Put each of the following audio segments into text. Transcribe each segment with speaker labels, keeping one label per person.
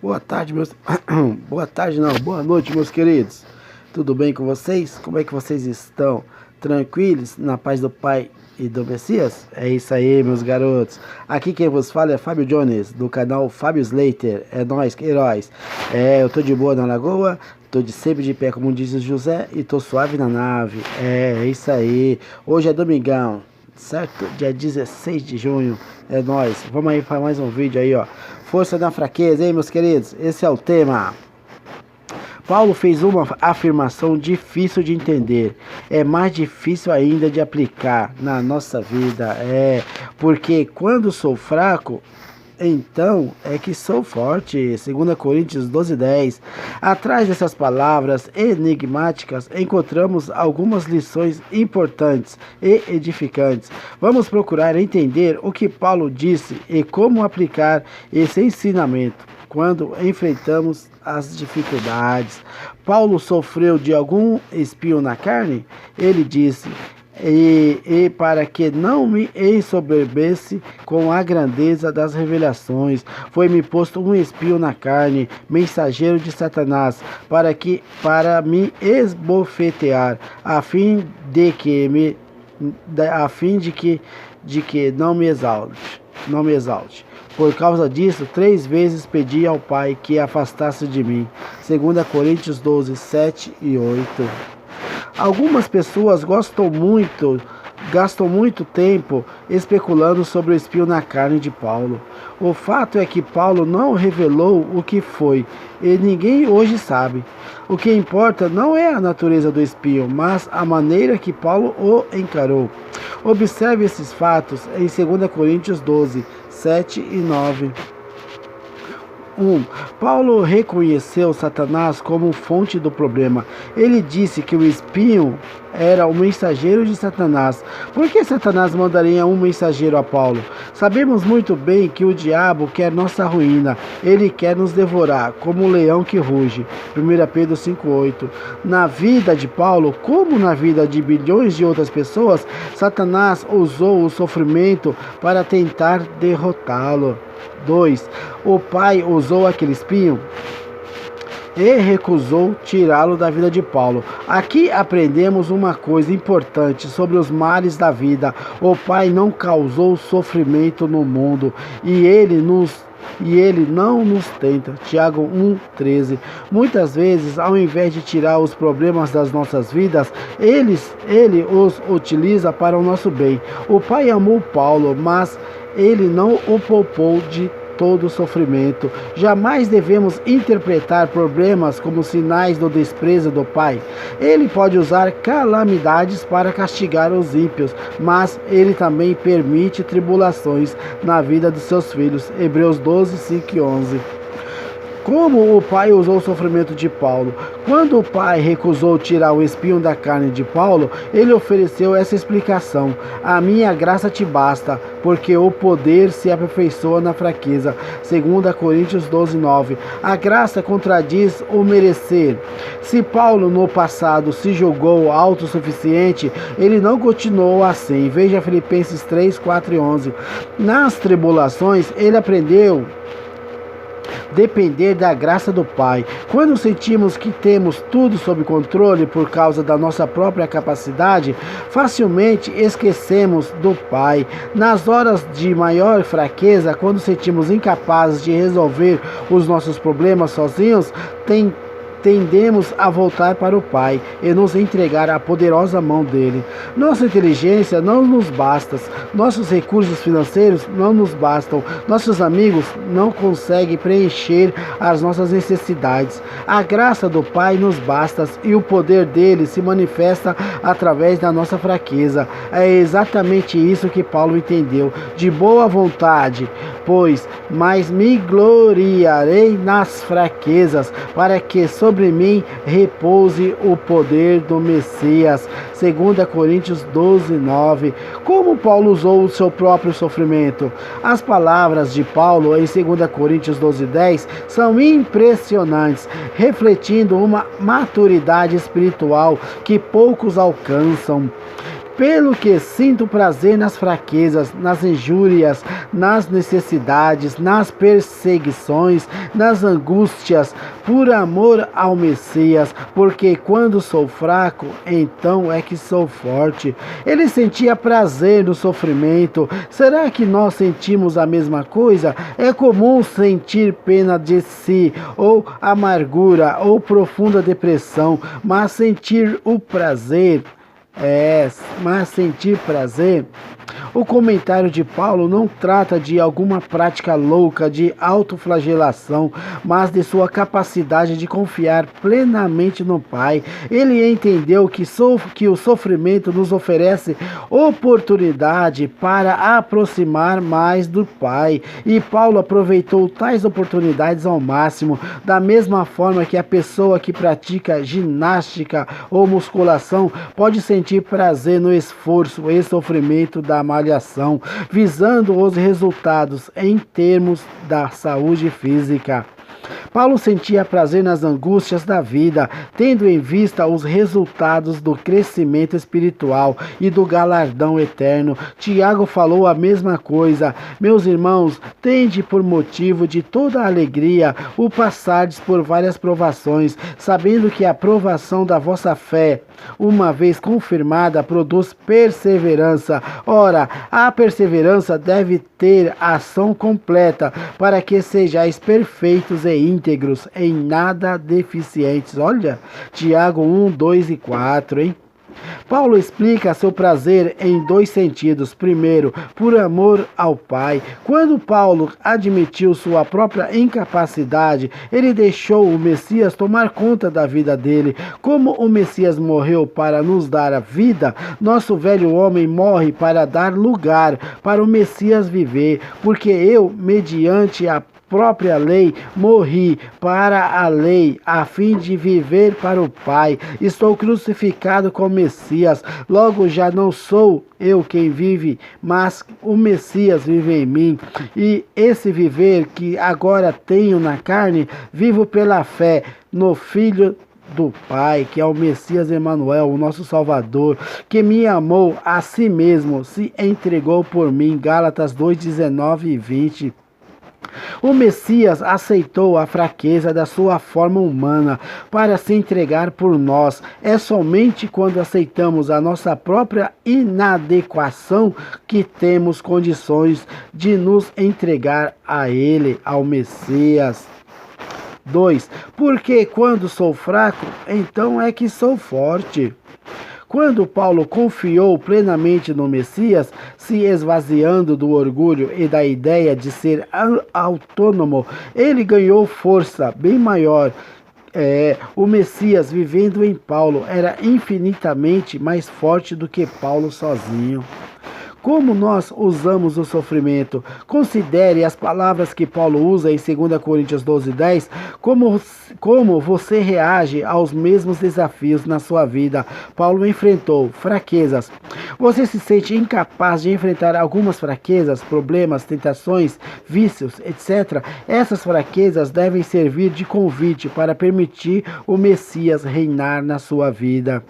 Speaker 1: Boa tarde, meus. Boa tarde, não. Boa noite, meus queridos. Tudo bem com vocês? Como é que vocês estão? Tranquilos? Na paz do Pai e do Messias? É isso aí, meus garotos. Aqui quem vos fala é Fábio Jones, do canal Fábio Slater. É nóis, que heróis. Eu tô de boa na lagoa, tô de sempre de pé, como diz o José, e tô suave na nave. É isso aí. Hoje é domingão, certo? Dia 16 de junho. É nóis. Vamos aí para mais um vídeo aí, ó. Força na fraqueza, hein, meus queridos? Esse é o tema. Paulo fez uma afirmação difícil de entender. É mais difícil ainda de aplicar na nossa vida. Porque quando sou fraco, então é que sou forte. 2 Coríntios 12:10. Atrás dessas palavras enigmáticas encontramos algumas lições importantes e edificantes. Vamos procurar entender o que Paulo disse e como aplicar esse ensinamento quando enfrentamos as dificuldades. Paulo sofreu de algum espinho na carne? Ele disse: e para que não me ensoberbece com a grandeza das revelações, foi-me posto um espinho na carne, mensageiro de Satanás, para me esbofetear, a fim de que não me exalte. Por causa disso, 3 vezes pedi ao Pai que afastasse de mim. 2 Coríntios 12, 7 e 8. Algumas pessoas gastam muito tempo especulando sobre o espinho na carne de Paulo. O fato é que Paulo não revelou o que foi, e ninguém hoje sabe. O que importa não é a natureza do espinho, mas a maneira que Paulo o encarou. Observe esses fatos em 2 Coríntios 12, 7 e 9. 1. Paulo reconheceu Satanás como fonte do problema. Ele disse que o espinho era o mensageiro de Satanás. Por que Satanás mandaria um mensageiro a Paulo? Sabemos muito bem que o diabo quer nossa ruína. Ele quer nos devorar, como um leão que ruge. 1 Pedro 5,8. Na vida de Paulo, como na vida de bilhões de outras pessoas, Satanás usou o sofrimento para tentar derrotá-lo. 2. O pai usou aquele espinho e recusou tirá-lo da vida de Paulo. Aqui aprendemos uma coisa importante sobre os males da vida. O pai não causou sofrimento no mundo e ele não nos tenta. Tiago 1,13. Muitas vezes, ao invés de tirar os problemas das nossas vidas, ele os utiliza para o nosso bem. O pai amou Paulo, mas ele não o poupou de todo o sofrimento. Jamais devemos interpretar problemas como sinais do desprezo do Pai. Ele pode usar calamidades para castigar os ímpios, mas ele também permite tribulações na vida dos seus filhos. Hebreus 12, 5 e 11. Como o pai usou o sofrimento de Paulo? Quando o pai recusou tirar o espinho da carne de Paulo, ele ofereceu essa explicação: a minha graça te basta, porque o poder se aperfeiçoa na fraqueza. 2 Coríntios 12, 9. A graça contradiz o merecer. Se Paulo no passado se julgou autossuficiente, ele não continuou assim. Veja Filipenses 3, 4 e 11. Nas tribulações, ele aprendeu depender da graça do Pai. Quando sentimos que temos tudo sob controle por causa da nossa própria capacidade, facilmente esquecemos do Pai. Nas horas de maior fraqueza, quando sentimos incapazes de resolver os nossos problemas sozinhos, tendemos a voltar para o Pai e nos entregar à poderosa mão dele. Nossa inteligência não nos basta, nossos recursos financeiros não nos bastam, nossos amigos não conseguem preencher as nossas necessidades. A graça do Pai nos basta e o poder dele se manifesta através da nossa fraqueza. É exatamente isso que Paulo entendeu. De boa vontade, pois, mas me gloriarei nas fraquezas, para que sobre mim repouse o poder do Messias. 2 Coríntios 12, 9. Como Paulo usou o seu próprio sofrimento? As palavras de Paulo em 2 Coríntios 12, 10 são impressionantes, refletindo uma maturidade espiritual que poucos alcançam. Pelo que sinto prazer nas fraquezas, nas injúrias, nas necessidades, nas perseguições, nas angústias, por amor ao Messias, porque quando sou fraco, então é que sou forte. Ele sentia prazer no sofrimento. Será que nós sentimos a mesma coisa? É comum sentir pena de si, ou amargura, ou profunda depressão, mas sentir prazer. O comentário de Paulo não trata de alguma prática louca de autoflagelação, mas de sua capacidade de confiar plenamente no Pai. Ele entendeu que o sofrimento nos oferece oportunidade para aproximar mais do Pai, e Paulo aproveitou tais oportunidades ao máximo, da mesma forma que a pessoa que pratica ginástica ou musculação pode sentir prazer no esforço e sofrimento da malhação, visando os resultados em termos da saúde física. Paulo sentia prazer nas angústias da vida, tendo em vista os resultados do crescimento espiritual e do galardão eterno. Tiago falou a mesma coisa. Meus irmãos, tende por motivo de toda alegria o passardes por várias provações, sabendo que a provação da vossa fé, uma vez confirmada, produz perseverança. Ora, a perseverança deve ter ação completa, para que sejais perfeitos e íntegros, em nada deficientes. Olha, Tiago 1, 2 e 4, hein? Paulo explica seu prazer em dois sentidos. Primeiro, por amor ao Pai. Quando Paulo admitiu sua própria incapacidade, ele deixou o Messias tomar conta da vida dele. Como o Messias morreu para nos dar a vida, nosso velho homem morre para dar lugar para o Messias viver, porque eu, mediante a própria lei, morri para a lei, a fim de viver para o Pai. Estou crucificado com o Messias, logo já não sou eu quem vive, mas o Messias vive em mim. E esse viver que agora tenho na carne, vivo pela fé no Filho do Pai, que é o Messias Emanuel, o nosso Salvador, que me amou a si mesmo, se entregou por mim. Gálatas 2, 19 e 20. O Messias aceitou a fraqueza da sua forma humana para se entregar por nós. É somente quando aceitamos a nossa própria inadequação que temos condições de nos entregar a Ele, ao Messias. 2. Porque quando sou fraco, então é que sou forte. Quando Paulo confiou plenamente no Messias, se esvaziando do orgulho e da ideia de ser autônomo, ele ganhou força bem maior. O Messias, vivendo em Paulo, era infinitamente mais forte do que Paulo sozinho. Como nós usamos o sofrimento? Considere as palavras que Paulo usa em 2 Coríntios 12, 10. Como você reage aos mesmos desafios na sua vida? Paulo enfrentou fraquezas. Você se sente incapaz de enfrentar algumas fraquezas, problemas, tentações, vícios, etc. Essas fraquezas devem servir de convite para permitir o Messias reinar na sua vida.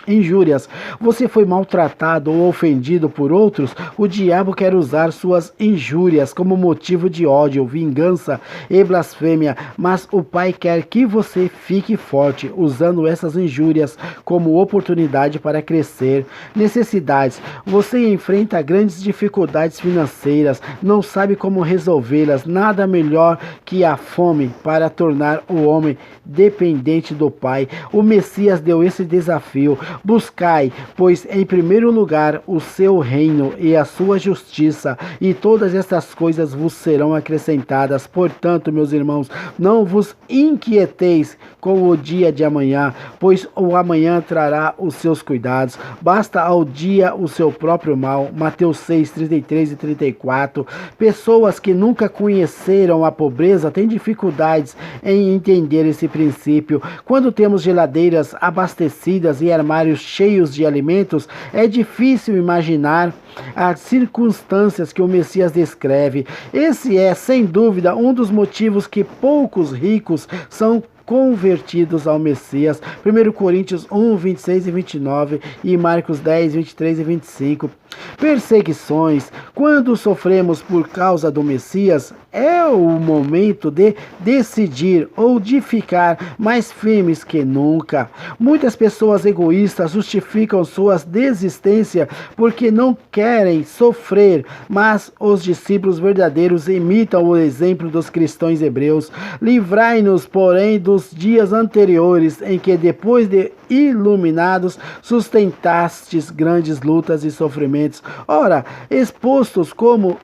Speaker 1: Injúrias. Você foi maltratado ou ofendido por outros? O diabo quer usar suas injúrias como motivo de ódio, vingança e blasfêmia, mas o Pai quer que você fique forte, usando essas injúrias como oportunidade para crescer. Necessidades. Você enfrenta grandes dificuldades financeiras, não sabe como resolvê-las. Nada melhor que a fome para tornar o homem dependente do Pai. O Messias deu esse desafio. Buscai, pois, em primeiro lugar o seu reino e a sua justiça, e todas estas coisas vos serão acrescentadas. Portanto, meus irmãos, não vos inquieteis com o dia de amanhã, pois o amanhã trará os seus cuidados. Basta ao dia o seu próprio mal. Mateus 6, 33 e 34. Pessoas que nunca conheceram a pobreza têm dificuldades em entender esse princípio. Quando temos geladeiras abastecidas e armários cheios de alimentos, é difícil imaginar as circunstâncias que o Messias descreve. Esse é, sem dúvida, um dos motivos que poucos ricos são convertidos ao Messias. 1 Coríntios 1, 26 e 29 e Marcos 10, 23 e 25. Perseguições. Quando sofremos por causa do Messias, é o momento de decidir ou de ficar mais firmes que nunca. Muitas pessoas egoístas justificam sua desistência porque não querem sofrer, mas os discípulos verdadeiros imitam o exemplo dos cristãos hebreus. Livrai-nos, porém, dos dias anteriores em que, depois de iluminados, sustentastes grandes lutas e sofrimentos. Ora, expostos como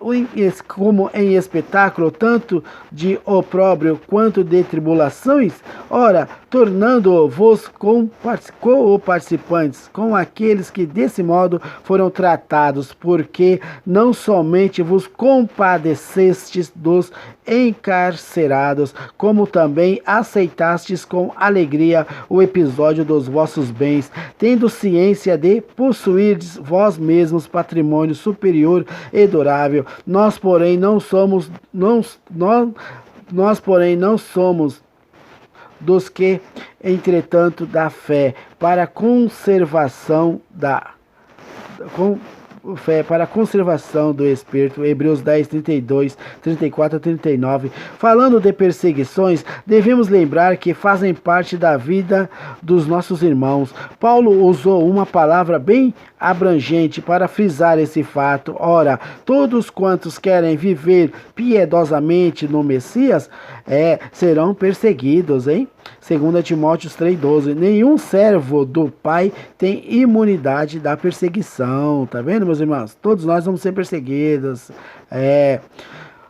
Speaker 1: em espetáculo, tanto de opróbrio quanto de tribulações, ora, tornando-vos co-participantes com aqueles que desse modo foram tratados, porque não somente vos compadecestes dos encarcerados, como também aceitastes com alegria o episódio dos vossos bens, tendo ciência de possuirdes vós mesmos patrimônio superior e durável. Nós, porém, não somos dos que, entretanto, da fé, para a conservação do Espírito. Hebreus 10, 32, 34 a 39. Falando de perseguições, devemos lembrar que fazem parte da vida dos nossos irmãos. Paulo usou uma palavra bem abrangente para frisar esse fato. Ora, todos quantos querem viver piedosamente no Messias, serão perseguidos, hein? 2 Timóteo 3,12. Nenhum servo do Pai tem imunidade da perseguição. Tá vendo, meus irmãos? Todos nós vamos ser perseguidos.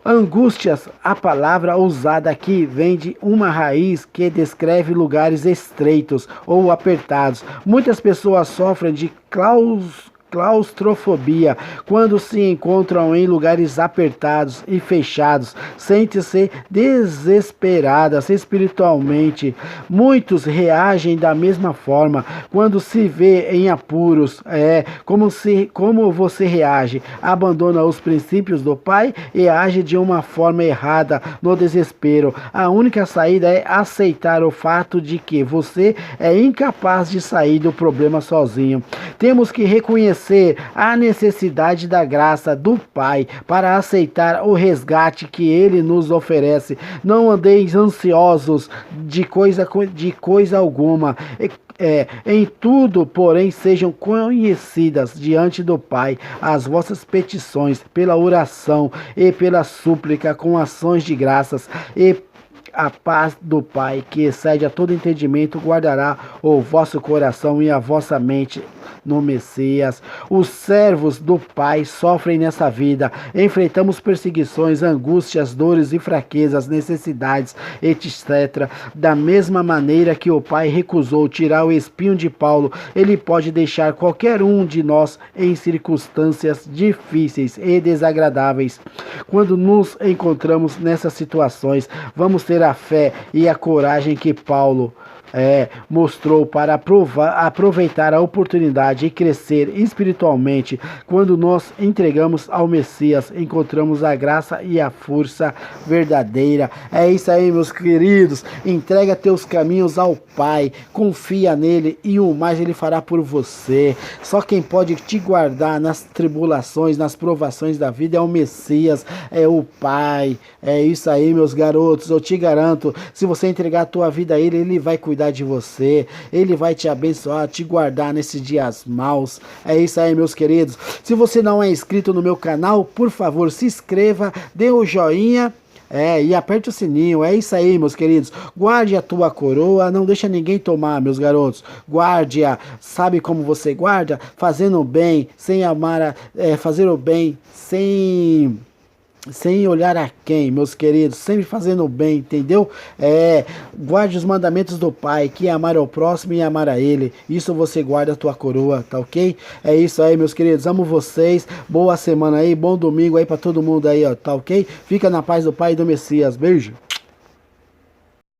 Speaker 1: Angústias, a palavra usada aqui vem de uma raiz que descreve lugares estreitos ou apertados. Muitas pessoas sofrem de claustrofobia quando se encontram em lugares apertados e fechados, sentem-se desesperadas espiritualmente. Muitos reagem da mesma forma quando se vê em apuros. Como você reage? Abandona os princípios do Pai e age de uma forma errada no desespero. A única saída é aceitar o fato de que você é incapaz de sair do problema sozinho. Temos que reconhecer a necessidade da graça do Pai para aceitar o resgate que Ele nos oferece. Não andeis ansiosos de coisa alguma. Em tudo, porém, sejam conhecidas diante do Pai as vossas petições pela oração e pela súplica com ações de graças, e a paz do Pai, que excede a todo entendimento, guardará o vosso coração e a vossa mente no Messias. Os servos do Pai sofrem nessa vida. Enfrentamos perseguições, angústias, dores e fraquezas, necessidades, etc. Da mesma maneira que o Pai recusou tirar o espinho de Paulo, Ele pode deixar qualquer um de nós em circunstâncias difíceis e desagradáveis. Quando nos encontramos nessas situações, vamos ter a fé e a coragem que Paulo mostrou para aproveitar a oportunidade e crescer espiritualmente. Quando nós entregamos ao Messias, encontramos a graça e a força verdadeira. É isso aí, meus queridos. Entrega teus caminhos ao Pai, confia nele e o mais Ele fará por você. Só quem pode te guardar nas tribulações, nas provações da vida é o Messias, é o Pai. É isso aí, meus garotos. Eu te garanto, se você entregar a tua vida a Ele, Ele vai cuidar de você, Ele vai te abençoar, te guardar nesses dias maus. É isso aí, meus queridos. Se você não é inscrito no meu canal, por favor, se inscreva, dê o joinha e aperte o sininho. É isso aí, meus queridos. Guarde a tua coroa, não deixa ninguém tomar, meus garotos. Guarde-a. Sabe como você guarda? Fazendo o bem, sem amar, fazer o bem, sem olhar a quem, meus queridos, sempre fazendo o bem, entendeu? Guarde os mandamentos do Pai, que é amar ao próximo e amar a Ele. Isso você guarda a tua coroa, tá ok? É isso aí, meus queridos, amo vocês. Boa semana aí, bom domingo aí pra todo mundo aí, ó, tá ok? Fica na paz do Pai e do Messias. Beijo.